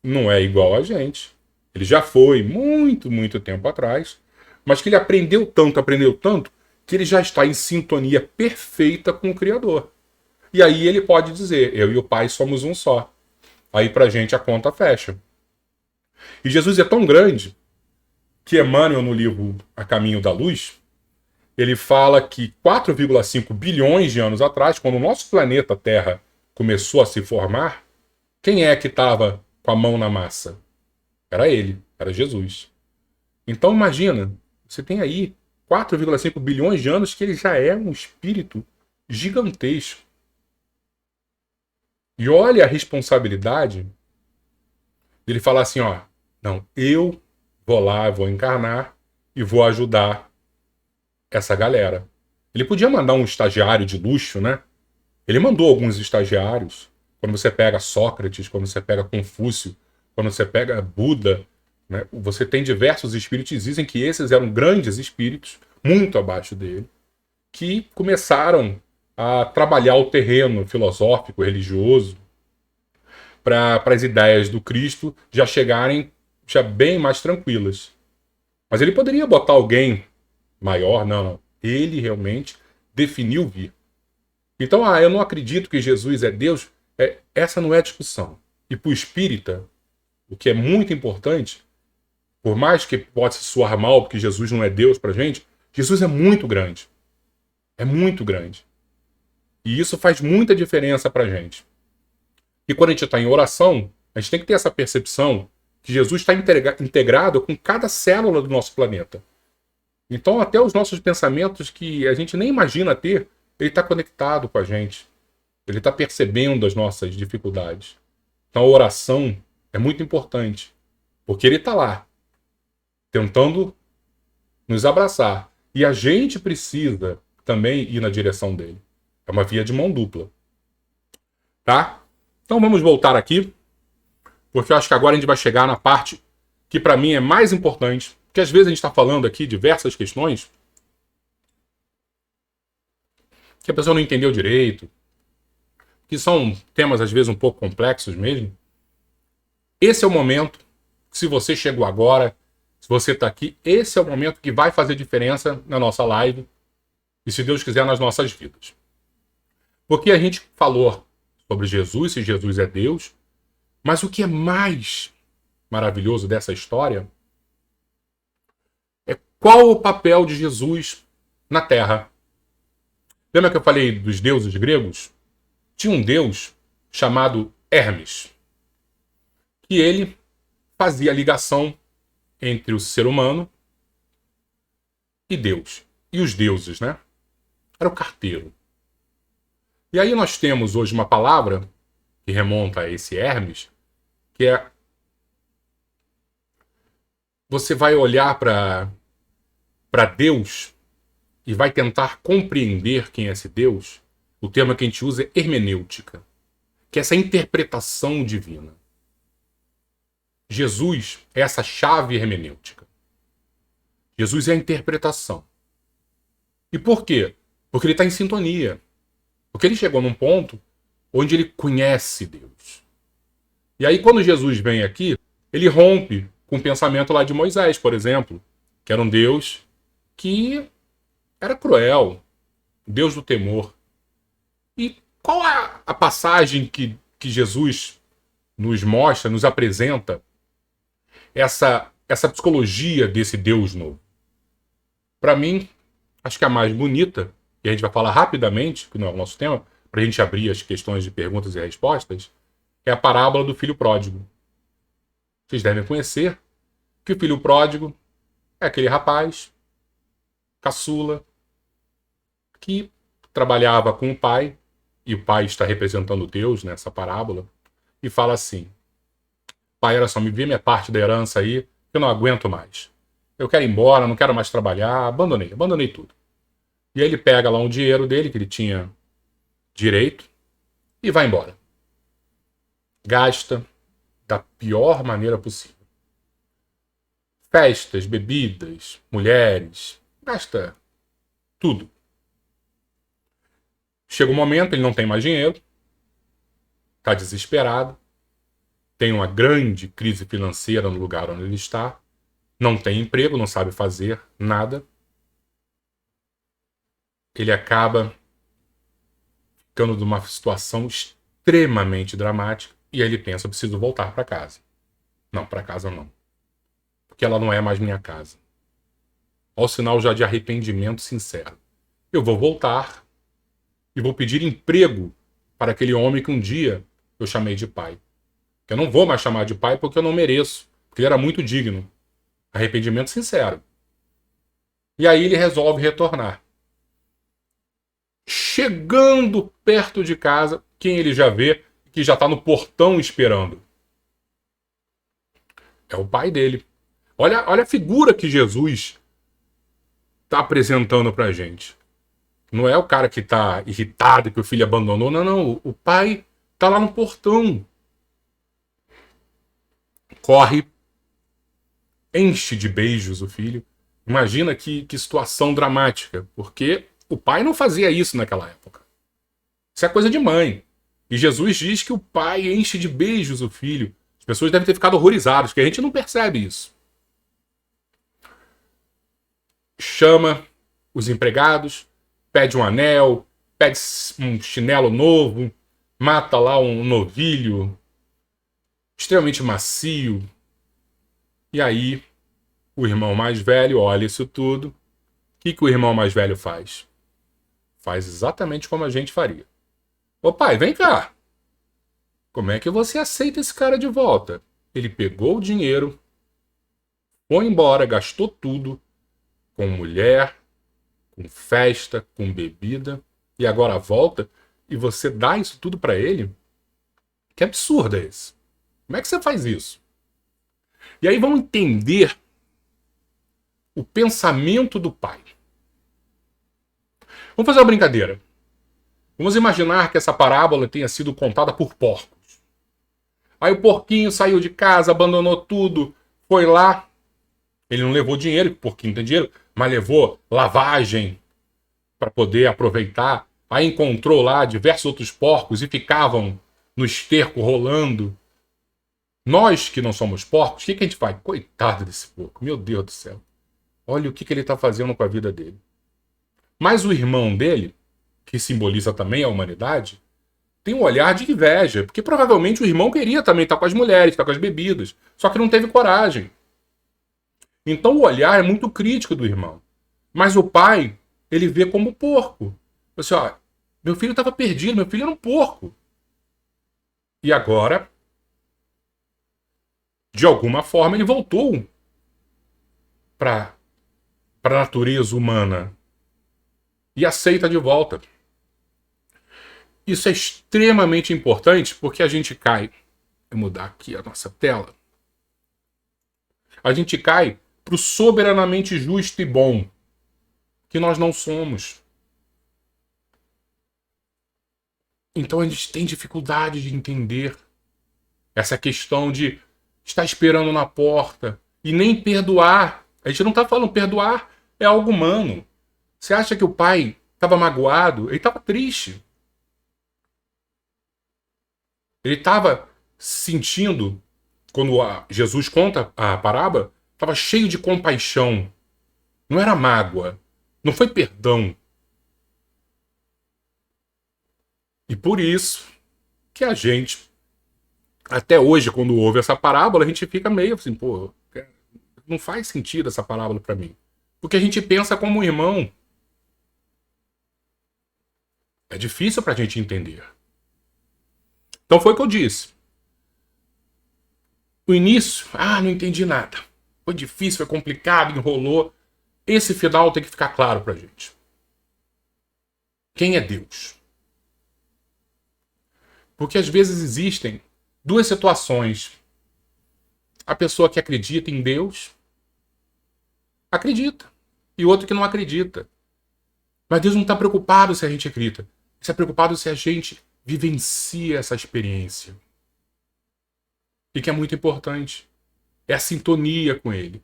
não é igual a gente. Ele já foi muito, muito tempo atrás, mas que ele aprendeu tanto, que ele já está em sintonia perfeita com o Criador. E aí ele pode dizer, eu e o Pai somos um só. Aí pra gente a conta fecha. E Jesus é tão grande que Emmanuel, no livro A Caminho da Luz, ele fala que 4,5 bilhões de anos atrás, quando o nosso planeta Terra começou a se formar, quem é que estava com a mão na massa? Era ele, era Jesus. Então imagina, você tem aí 4,5 bilhões de anos que ele já é um espírito gigantesco. E olha a responsabilidade dele falar assim, ó, não, eu vou lá, vou encarnar e vou ajudar essa galera. Ele podia mandar um estagiário de luxo, né? Ele mandou alguns estagiários. Quando você pega Sócrates, quando você pega Confúcio, quando você pega Buda, né? Você tem diversos espíritos, dizem que esses eram grandes espíritos, muito abaixo dele, que começaram a trabalhar o terreno filosófico, religioso, para as ideias do Cristo já chegarem já bem mais tranquilas. Mas ele poderia botar alguém maior, não. Ele realmente definiu vir. Então, eu não acredito que Jesus é Deus. Essa não é a discussão. E para o espírita, o que é muito importante, por mais que possa soar mal, porque Jesus não é Deus para a gente, Jesus é muito grande. É muito grande. E isso faz muita diferença para a gente. E quando a gente está em oração, a gente tem que ter essa percepção que Jesus está integrado com cada célula do nosso planeta. Então, até os nossos pensamentos que a gente nem imagina ter, ele está conectado com a gente. Ele está percebendo as nossas dificuldades. Então, a oração é muito importante, porque ele está lá, tentando nos abraçar. E a gente precisa também ir na direção dele. É uma via de mão dupla. Tá? Então, vamos voltar aqui, porque eu acho que agora a gente vai chegar na parte que para mim é mais importante, porque às vezes a gente está falando aqui diversas questões que a pessoa não entendeu direito, que são temas às vezes um pouco complexos mesmo. Esse é o momento, se você chegou agora, se você está aqui, esse é o momento que vai fazer diferença na nossa live e, se Deus quiser, nas nossas vidas. Porque a gente falou sobre Jesus, se Jesus é Deus, mas o que é mais maravilhoso dessa história é qual o papel de Jesus na Terra. Lembra que eu falei dos deuses gregos? Tinha um deus chamado Hermes, que ele fazia a ligação entre o ser humano e Deus. E os deuses, né? Era o carteiro. E aí nós temos hoje uma palavra que remonta a esse Hermes, que é... Você vai olhar para Deus e vai tentar compreender quem é esse Deus. O termo que a gente usa é hermenêutica, que é essa interpretação divina. Jesus é essa chave hermenêutica. Jesus é a interpretação. E por quê? Porque ele está em sintonia. Porque ele chegou num ponto onde ele conhece Deus. E aí quando Jesus vem aqui, ele rompe com o pensamento lá de Moisés, por exemplo, que era um Deus que era cruel, Deus do temor. E qual é a passagem que Jesus nos mostra, nos apresenta essa psicologia desse Deus novo? Para mim, acho que a mais bonita, e a gente vai falar rapidamente, que não é o nosso tema, para a gente abrir as questões de perguntas e respostas, é a parábola do filho pródigo. Vocês devem conhecer que o filho pródigo é aquele rapaz, caçula, que trabalhava com o pai, e o pai está representando Deus nessa parábola, e fala assim: pai, olha só, me vê minha parte da herança aí, eu não aguento mais. Eu quero ir embora, não quero mais trabalhar, abandonei tudo. E aí ele pega lá um dinheiro dele, que ele tinha direito, e vai embora. Gasta da pior maneira possível. Festas, bebidas, mulheres, gasta tudo. Chega um momento, ele não tem mais dinheiro, está desesperado, tem uma grande crise financeira no lugar onde ele está, não tem emprego, não sabe fazer nada. Ele acaba ficando numa situação extremamente dramática e aí ele pensa: eu preciso voltar para casa. Não, para casa não. Porque ela não é mais minha casa. Olha o sinal já de arrependimento sincero. Eu vou voltar e vou pedir emprego para aquele homem que um dia eu chamei de pai. Eu não vou mais chamar de pai porque eu não mereço, porque ele era muito digno. Arrependimento sincero. E aí ele resolve retornar. Chegando perto de casa, quem ele já vê, que já está no portão esperando? É o pai dele. Olha a figura que Jesus está apresentando para a gente. Não é o cara que está irritado que o filho abandonou. Não. O pai está lá no portão. Corre, enche de beijos o filho. Imagina que situação dramática, porque o pai não fazia isso naquela época. Isso é coisa de mãe. E Jesus diz que o pai enche de beijos o filho. As pessoas devem ter ficado horrorizadas, porque a gente não percebe isso. Chama os empregados, pede um anel, pede um chinelo novo, mata lá um novilho extremamente macio. E aí, o irmão mais velho olha isso tudo. O que o irmão mais velho faz? Faz exatamente como a gente faria. Ô pai, vem cá. Como é que você aceita esse cara de volta? Ele pegou o dinheiro, foi embora, gastou tudo, com mulher, com festa, com bebida, e agora volta e você dá isso tudo pra ele? Que absurdo é esse? Como é que você faz isso? E aí vamos entender o pensamento do pai. Vamos fazer uma brincadeira. Vamos imaginar que essa parábola tenha sido contada por porcos. Aí o porquinho saiu de casa, abandonou tudo, foi lá. Ele não levou dinheiro, porque o porquinho tem dinheiro, mas levou lavagem para poder aproveitar. Aí encontrou lá diversos outros porcos e ficavam no esterco rolando. Nós que não somos porcos, o que a gente faz? Coitado desse porco, meu Deus do céu. Olha o que ele está fazendo com a vida dele. Mas o irmão dele, que simboliza também a humanidade, tem um olhar de inveja, porque provavelmente o irmão queria também estar com as mulheres, estar com as bebidas, só que não teve coragem. Então o olhar é muito crítico do irmão. Mas o pai, ele vê como porco. Assim, ó, meu filho estava perdido, meu filho era um porco. E agora, de alguma forma, ele voltou para a natureza humana e aceita de volta. Isso é extremamente importante porque a gente cai. Vou mudar aqui a nossa tela. A gente cai para o soberanamente justo e bom, que nós não somos. Então a gente tem dificuldade de entender essa questão de estar esperando na porta e nem perdoar. A gente não está falando perdoar, é algo humano. Você acha que o pai estava magoado? Ele estava triste. Ele estava sentindo, quando Jesus conta a parábola, estava cheio de compaixão. Não era mágoa, não foi perdão. E por isso que a gente, até hoje, quando ouve essa parábola, a gente fica meio assim, pô, não faz sentido essa parábola para mim. Porque a gente pensa como um irmão. É difícil para a gente entender. Então foi o que eu disse. O início, não entendi nada. Foi difícil, foi complicado, enrolou. Esse final tem que ficar claro pra gente. Quem é Deus? Porque às vezes existem duas situações. A pessoa que acredita em Deus, acredita. E o outro que não acredita. Mas Deus não está preocupado se a gente acredita. Ele está preocupado se a gente vivencia essa experiência. E que é muito importante. É a sintonia com Ele.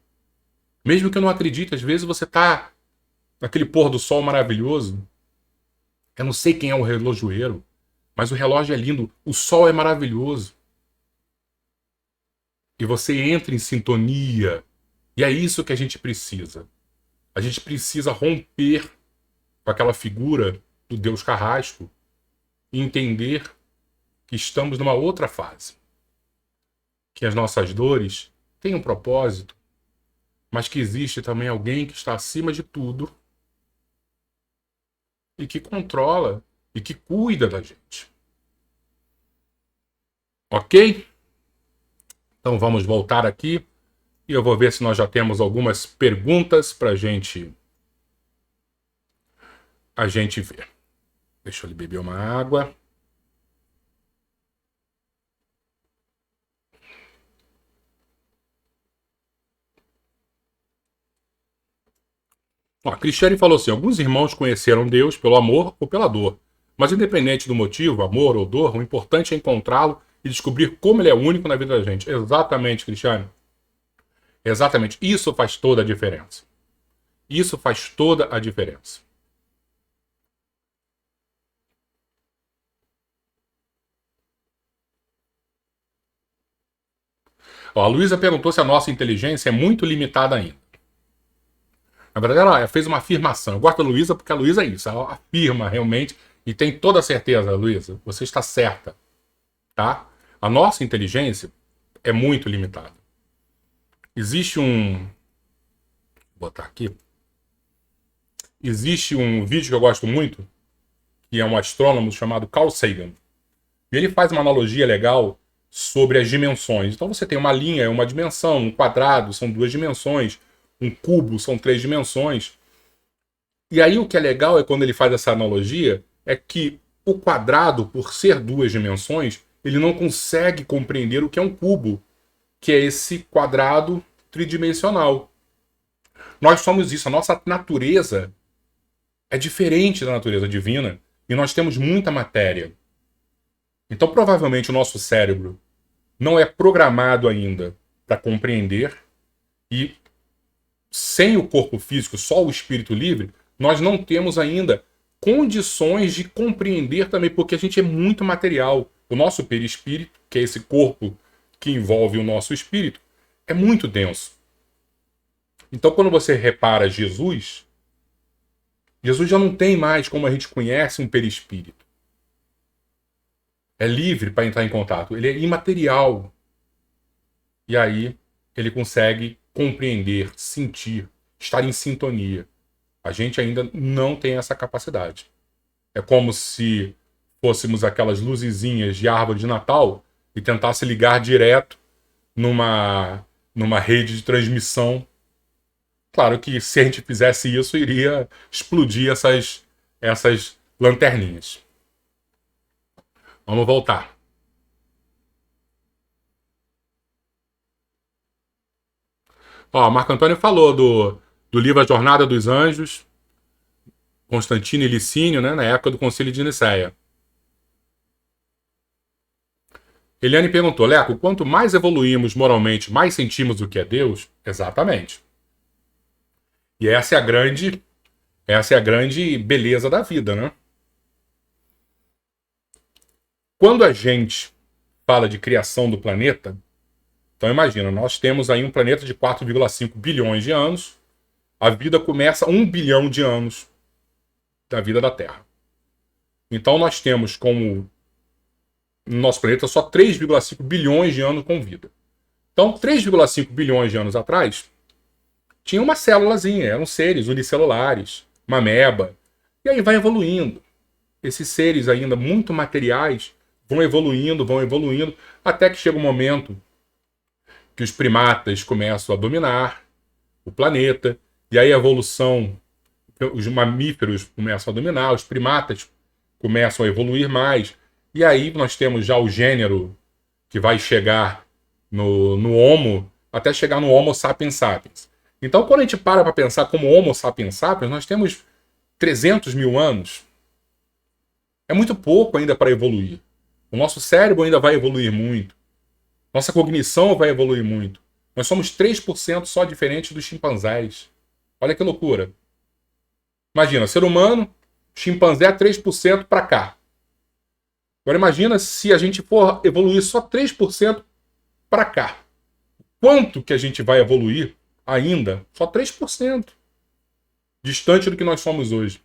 Mesmo que eu não acredite, às vezes você está naquele pôr do sol maravilhoso. Eu não sei quem é o relojoeiro, mas o relógio é lindo, o sol é maravilhoso. E você entra em sintonia. E é isso que a gente precisa. A gente precisa romper com aquela figura do Deus carrasco e entender que estamos numa outra fase. Que as nossas dores têm um propósito, mas que existe também alguém que está acima de tudo e que controla e que cuida da gente. Ok? Então vamos voltar aqui e eu vou ver se nós já temos algumas perguntas para a gente ver. Deixa eu beber uma água. A Cristiane falou assim: alguns irmãos conheceram Deus pelo amor ou pela dor. Mas independente do motivo, amor ou dor, o importante é encontrá-lo e descobrir como ele é único na vida da gente. Exatamente, Cristiane. Exatamente. Isso faz toda a diferença. Isso faz toda a diferença. A Luísa perguntou se a nossa inteligência é muito limitada ainda. Na verdade, ela fez uma afirmação. Eu gosto da Luísa porque a Luísa é isso. Ela afirma realmente e tem toda a certeza, Luísa. Você está certa, tá? A nossa inteligência é muito limitada. Existe um... Vou botar aqui. Existe um vídeo que eu gosto muito, que é um astrônomo chamado Carl Sagan. E ele faz uma analogia legal sobre as dimensões. Então você tem uma linha, é uma dimensão, um quadrado são 2 dimensões, um cubo são 3 dimensões. E aí o que é legal é quando ele faz essa analogia, é que o quadrado, por ser 2 dimensões, ele não consegue compreender o que é um cubo, que é esse quadrado tridimensional. Nós somos isso, a nossa natureza é diferente da natureza divina e nós temos muita matéria. Então, provavelmente, o nosso cérebro não é programado ainda para compreender e, sem o corpo físico, só o espírito livre, nós não temos ainda condições de compreender também, porque a gente é muito material. O nosso perispírito, que é esse corpo que envolve o nosso espírito, é muito denso. Então, quando você repara Jesus já não tem mais, como a gente conhece, um perispírito. É livre para entrar em contato. Ele é imaterial. E aí ele consegue compreender, sentir, estar em sintonia. A gente ainda não tem essa capacidade. É como se fôssemos aquelas luzezinhas de árvore de Natal e tentasse ligar direto numa rede de transmissão. Claro que se a gente fizesse isso, iria explodir essas lanterninhas. Vamos voltar. Ó, Marco Antônio falou do livro A Jornada dos Anjos, Constantino e Licínio, né, na época do Concílio de Nicéia. Eliane perguntou, Leco, quanto mais evoluímos moralmente, mais sentimos o que é Deus? Exatamente. E essa é a grande beleza da vida, né? Quando a gente fala de criação do planeta, então imagina, nós temos aí um planeta de 4,5 bilhões de anos, a vida começa 1 bilhão de anos da vida da Terra. Então nós temos como no nosso planeta só 3,5 bilhões de anos com vida. Então 3,5 bilhões de anos atrás tinha uma célulazinha, eram seres unicelulares, uma ameba, e aí vai evoluindo. Esses seres ainda muito materiais vão evoluindo, até que chega um momento que os primatas começam a dominar o planeta, e aí a evolução, os mamíferos começam a dominar, os primatas começam a evoluir mais, e aí nós temos já o gênero que vai chegar no Homo, até chegar no Homo sapiens sapiens. Então, quando a gente para pensar como Homo sapiens sapiens, nós temos 300 mil anos. É muito pouco ainda para evoluir. O nosso cérebro ainda vai evoluir muito. Nossa cognição vai evoluir muito. Nós somos 3% só diferentes dos chimpanzés. Olha que loucura. Imagina, ser humano, chimpanzé é 3% para cá. Agora imagina se a gente for evoluir só 3% para cá. Quanto que a gente vai evoluir ainda? Só 3%. Distante do que nós somos hoje.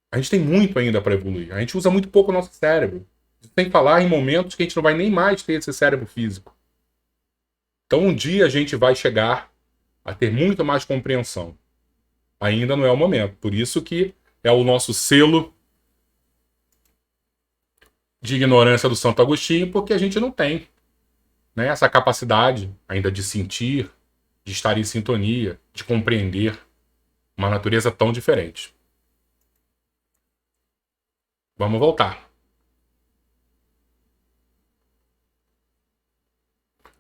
A gente tem muito ainda para evoluir. A gente usa muito pouco o nosso cérebro. Sem falar em momentos que a gente não vai nem mais ter esse cérebro físico. Então um dia a gente vai chegar a ter muito mais compreensão. Ainda não é o momento. Por isso que é o nosso selo de ignorância do Santo Agostinho, porque a gente não tem, né, essa capacidade ainda de sentir, de estar em sintonia, de compreender uma natureza tão diferente. Vamos voltar.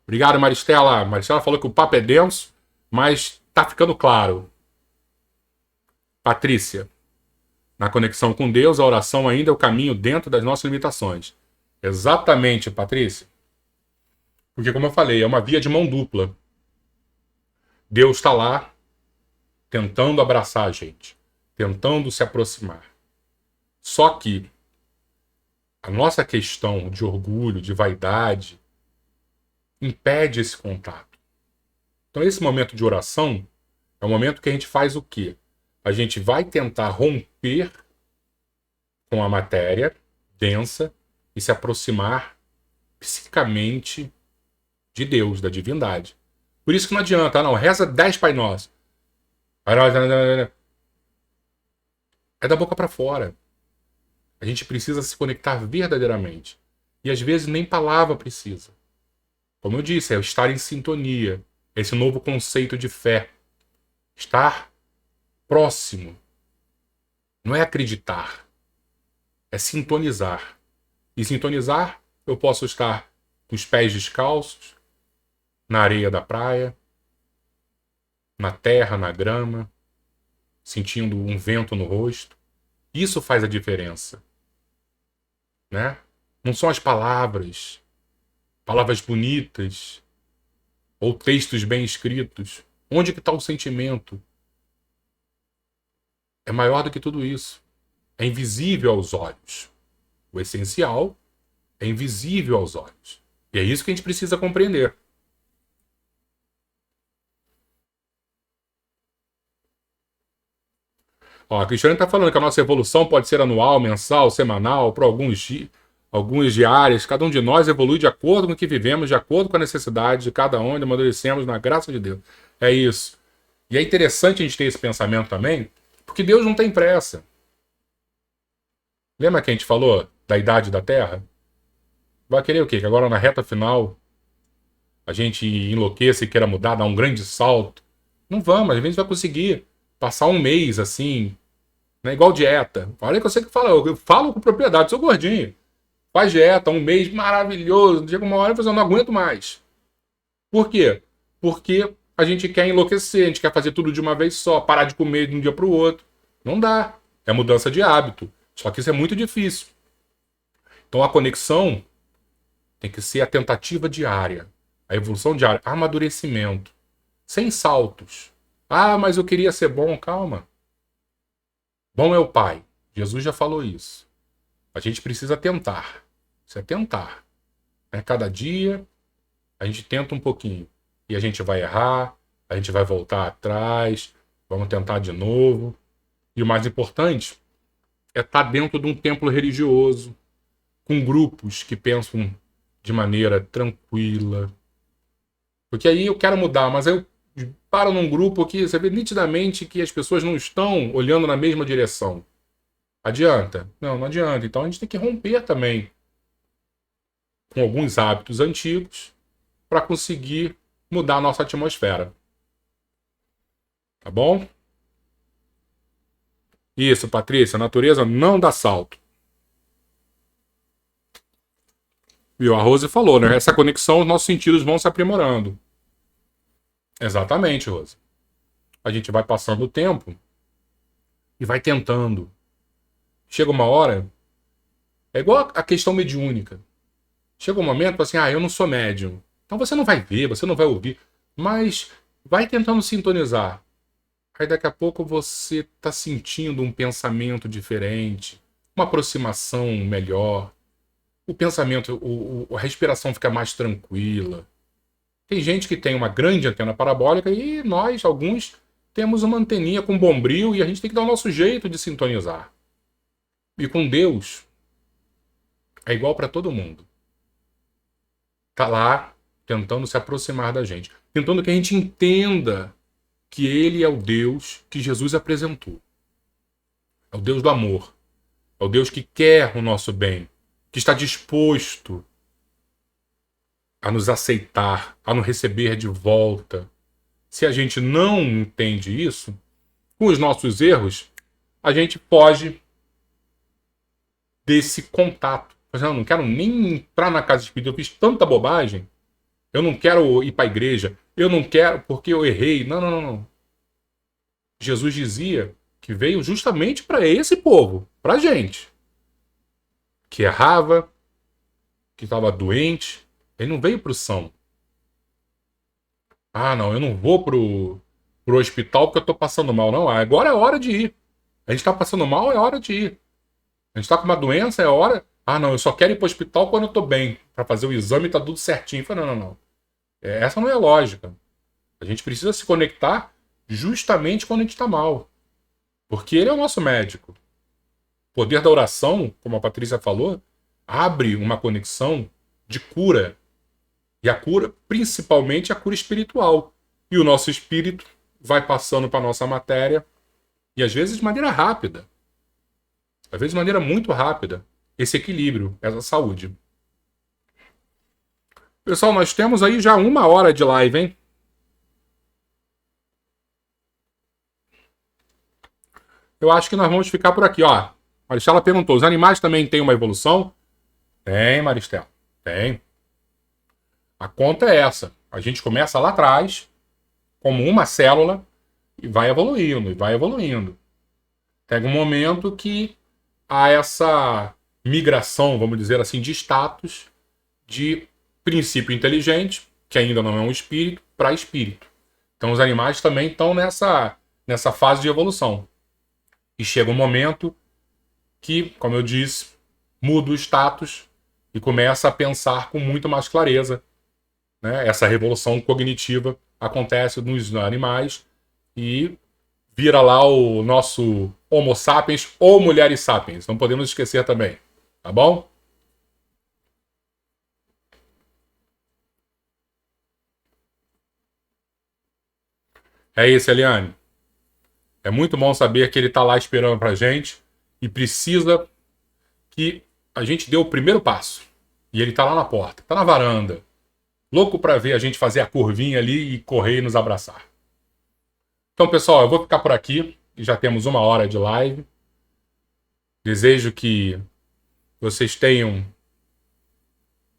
Obrigado, Maristela. Maristela falou que o papo é denso, mas tá ficando claro. Patrícia. Na conexão com Deus, a oração ainda é o caminho dentro das nossas limitações. Exatamente, Patrícia. Porque, como eu falei, é uma via de mão dupla. Deus está lá tentando abraçar a gente, tentando se aproximar. Só que a nossa questão de orgulho, de vaidade, impede esse contato. Então esse momento de oração é o momento que a gente faz o quê? A gente vai tentar romper com a matéria densa e se aproximar psicamente de Deus, da divindade. Por isso que não adianta, não, reza 10 Pai Nosso. É da boca para fora. A gente precisa se conectar verdadeiramente. E às vezes nem palavra precisa. Como eu disse, é o estar em sintonia. Esse novo conceito de fé. Estar próximo. Não é acreditar. É sintonizar. E sintonizar, eu posso estar com os pés descalços, na areia da praia, na terra, na grama, sentindo um vento no rosto. Isso faz a diferença. Né? Não são as palavras bonitas, ou textos bem escritos. Onde que está o sentimento? É maior do que tudo isso. É invisível aos olhos. O essencial é invisível aos olhos. E é isso que a gente precisa compreender. Ó, a Cristiane está falando que a nossa evolução pode ser anual, mensal, semanal, por alguns diárias. Cada um de nós evolui de acordo com o que vivemos, de acordo com a necessidade de cada um, e amadurecemos na graça de Deus. É isso. E é interessante a gente ter esse pensamento também, porque Deus não tem pressa. Lembra que a gente falou da idade da Terra? Vai querer o quê? Que agora na reta final a gente enlouqueça e queira mudar, dar um grande salto? Não vamos, às vezes vai conseguir passar um mês assim, né? Igual dieta. Olha que eu sei que eu falo com propriedade, sou gordinho. Faz dieta, um mês maravilhoso. Chega uma hora e você não aguento mais. Por quê? Porque a gente quer enlouquecer, a gente quer fazer tudo de uma vez só, parar de comer de um dia para o outro. Não dá. É mudança de hábito. Só que isso é muito difícil. Então a conexão tem que ser a tentativa diária. A evolução diária. Amadurecimento. Sem saltos. Ah, mas eu queria ser bom. Calma. Bom é o Pai. Jesus já falou isso. A gente precisa tentar. Isso é tentar. Cada dia a gente tenta um pouquinho. E a gente vai errar, a gente vai voltar atrás, vamos tentar de novo. E o mais importante é estar dentro de um templo religioso, com grupos que pensam de maneira tranquila. Porque aí eu quero mudar, mas eu paro num grupo que você vê nitidamente que as pessoas não estão olhando na mesma direção. Adianta? Não, não adianta. Então a gente tem que romper também com alguns hábitos antigos para conseguir mudar a nossa atmosfera. Tá bom? Isso, Patrícia. A natureza não dá salto. Viu? A Rose falou, né? Essa conexão, os nossos sentidos vão se aprimorando. Exatamente, Rose. A gente vai passando o tempo e vai tentando. Chega uma hora, é igual a questão mediúnica. Chega um momento assim, eu não sou médium. Então você não vai ver, você não vai ouvir, mas vai tentando sintonizar. Aí daqui a pouco você está sentindo um pensamento diferente, uma aproximação melhor. O pensamento, a respiração fica mais tranquila. Tem gente que tem uma grande antena parabólica e nós, alguns, temos uma anteninha com bombril e a gente tem que dar o nosso jeito de sintonizar. E com Deus, é igual para todo mundo. Tá lá tentando se aproximar da gente. Tentando que a gente entenda que Ele é o Deus que Jesus apresentou. É o Deus do amor. É o Deus que quer o nosso bem. Que está disposto a nos aceitar, a nos receber de volta. Se a gente não entende isso, com os nossos erros, a gente foge desse contato. Eu não quero nem entrar na casa espírita, eu fiz tanta bobagem. Eu não quero ir para a igreja. Eu não quero porque eu errei. Não, não, não, não. Jesus dizia que veio justamente para esse povo, para a gente. Que errava, que estava doente. Ele não veio para o são. Não, eu não vou pro hospital porque eu estou passando mal. Não, agora é hora de ir. A gente está passando mal, é hora de ir. A gente está com uma doença, é hora... não, eu só quero ir para o hospital quando eu estou bem. Para fazer o exame e tá tudo certinho. Eu falei, não, não, não. Essa não é a lógica. A gente precisa se conectar justamente quando a gente está mal. Porque ele é o nosso médico. O poder da oração, como a Patrícia falou, abre uma conexão de cura. E a cura, principalmente a cura espiritual. E o nosso espírito vai passando para a nossa matéria, e às vezes de maneira rápida. Às vezes de maneira muito rápida. Esse equilíbrio, essa saúde. Pessoal, nós temos aí já 1 hora de live, hein? Eu acho que nós vamos ficar por aqui, ó. Maristela perguntou, os animais também têm uma evolução? Tem, Maristela. Tem. A conta é essa. A gente começa lá atrás, como uma célula, e vai evoluindo, e vai evoluindo. Pega um momento que há essa migração, vamos dizer assim, de status de princípio inteligente, que ainda não é um espírito, para espírito. Então os animais também estão nessa fase de evolução. E chega um momento que, como eu disse, muda o status e começa a pensar com muito mais clareza. Né? Essa revolução cognitiva acontece nos animais e vira lá o nosso Homo sapiens ou Mulheres sapiens. Não podemos esquecer também. Tá bom? É isso, Eliane. É muito bom saber que ele está lá esperando pra gente e precisa que a gente dê o primeiro passo. E ele está lá na porta, está na varanda. Louco para ver a gente fazer a curvinha ali e correr e nos abraçar. Então, pessoal, eu vou ficar por aqui. Já temos 1 hora de live. Desejo que vocês tenham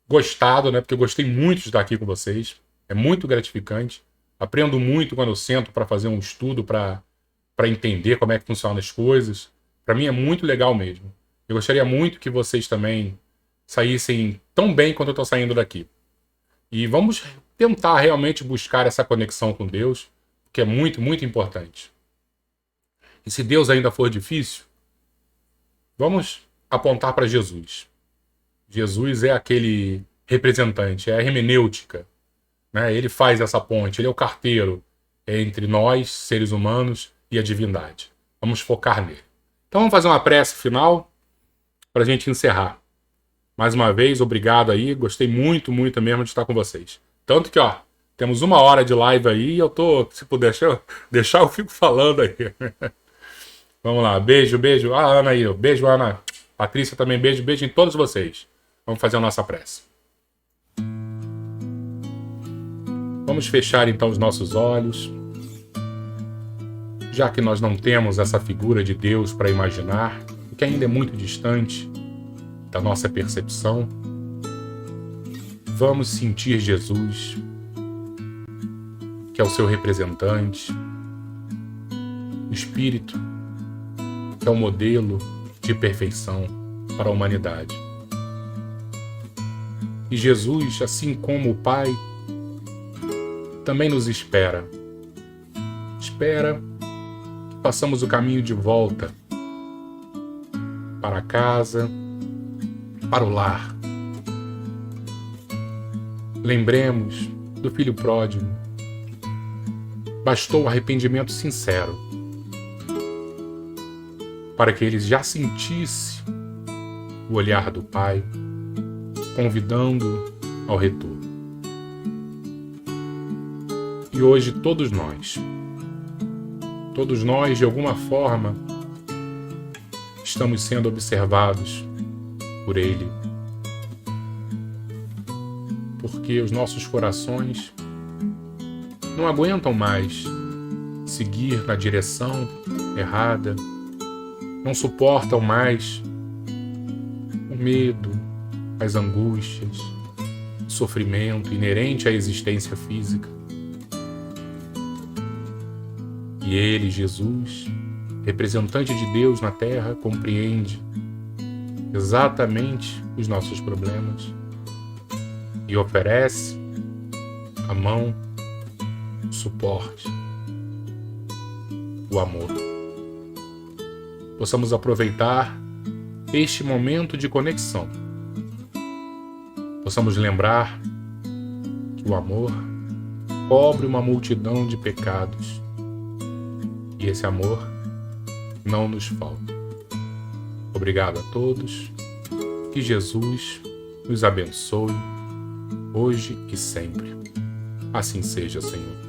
gostado, né? Porque eu gostei muito de estar aqui com vocês. É muito gratificante. Aprendo muito quando eu sento para fazer um estudo, para entender como é que funcionam as coisas. Para mim é muito legal mesmo. Eu gostaria muito que vocês também saíssem tão bem quanto eu estou saindo daqui. E vamos tentar realmente buscar essa conexão com Deus, que é muito, muito importante. E se Deus ainda for difícil, vamos apontar para Jesus. Jesus é aquele representante, é a hermenêutica. Né? Ele faz essa ponte, ele é o carteiro entre nós, seres humanos, e a divindade. Vamos focar nele. Então vamos fazer uma prece final para a gente encerrar. Mais uma vez, obrigado aí. Gostei muito, muito mesmo de estar com vocês. Tanto que, ó, temos 1 hora de live aí e eu tô, se puder deixar eu fico falando aí. Vamos lá, beijo, beijo. Ah, Ana aí, beijo, Ana. Patrícia também, beijo, beijo em todos vocês. Vamos fazer a nossa prece. Vamos fechar então os nossos olhos. Já que nós não temos essa figura de Deus para imaginar, o que ainda é muito distante da nossa percepção, vamos sentir Jesus, que é o seu representante, o Espírito, que é o modelo de perfeição para a humanidade. E Jesus, assim como o Pai, também nos espera. Espera que passamos o caminho de volta para casa, para o lar. Lembremos do filho pródigo. Bastou o arrependimento sincero para que ele já sentisse o olhar do Pai, convidando ao retorno. E hoje todos nós de alguma forma estamos sendo observados por Ele, porque os nossos corações não aguentam mais seguir na direção errada, não suportam mais o medo, as angústias, o sofrimento inerente à existência física. E Ele, Jesus, representante de Deus na Terra, compreende exatamente os nossos problemas e oferece a mão, o suporte, o amor. Possamos aproveitar este momento de conexão. Possamos lembrar que o amor cobre uma multidão de pecados. E esse amor não nos falta. Obrigado a todos. Que Jesus nos abençoe, hoje e sempre. Assim seja, Senhor.